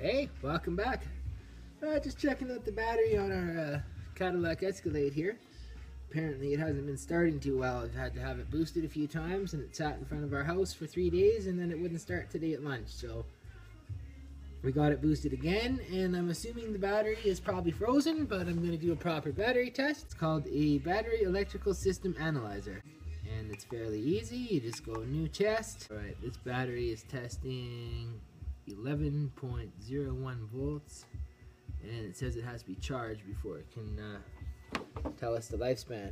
Hey, welcome back. Just checking out the battery on our Cadillac Escalade here. Apparently it hasn't been starting too well. I've had to have it boosted a few times, and it sat in front of our house for 3 days, and then it wouldn't start today at lunch. So we got it boosted again, and I'm assuming the battery is probably frozen, but I'm going to do a proper battery test. It's called a Battery Electrical System Analyzer, and it's fairly easy. You just go new test. Alright, this battery is testing 11.01 volts, and it says it has to be charged before it can tell us the lifespan.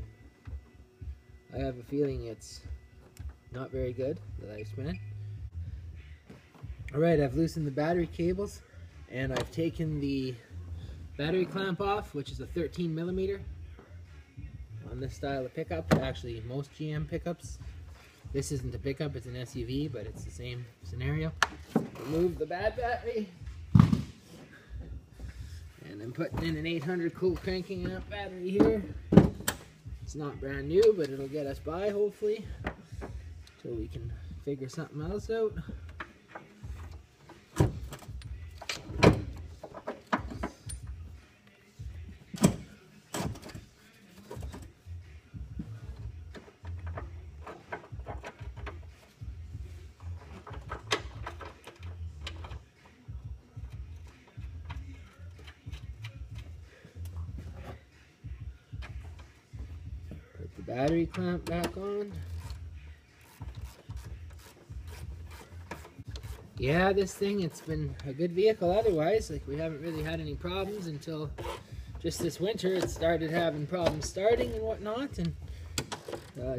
I have a feeling it's not very good, the lifespan. Alright, I've loosened the battery cables, and I've taken the battery clamp off, which is a 13mm on this style of pickup. Actually, most GM pickups. This isn't a pickup, it's an SUV, but it's the same scenario. Remove the bad battery, and I'm putting in an 800 cool cranking amp battery here. It's not brand new, but it'll get us by hopefully till we can figure something else out. The battery clamp back on. Yeah, this thing, it's been a good vehicle otherwise. Like, we haven't really had any problems until just this winter. It started having problems starting and whatnot, and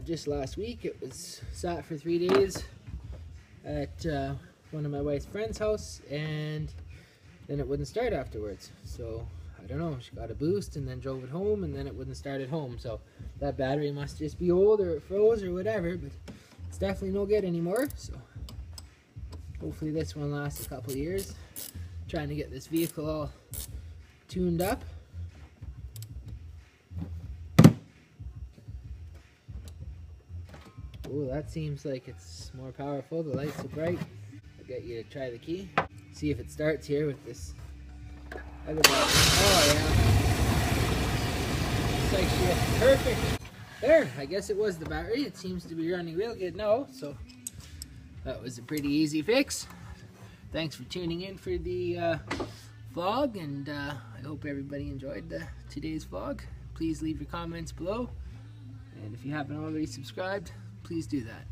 just last week it was sat for 3 days at one of my wife's friend's house, and then it wouldn't start afterwards. So I don't know, she got a boost and then drove it home, and then it wouldn't start at home. So that battery must just be old, or it froze, or whatever, but it's definitely no good anymore. So hopefully this one lasts a couple years. Trying to get this vehicle all tuned up. Oh, that seems like it's more powerful. The lights are bright. I'll get you to try the key. See if it starts here with this other battery. Oh yeah. It's like shit. Perfect. There, I guess it was the battery. It seems to be running real good now, so that was a pretty easy fix. Thanks for tuning in for the vlog, and I hope everybody enjoyed today's vlog. Please leave your comments below, and if you haven't already subscribed, please do that.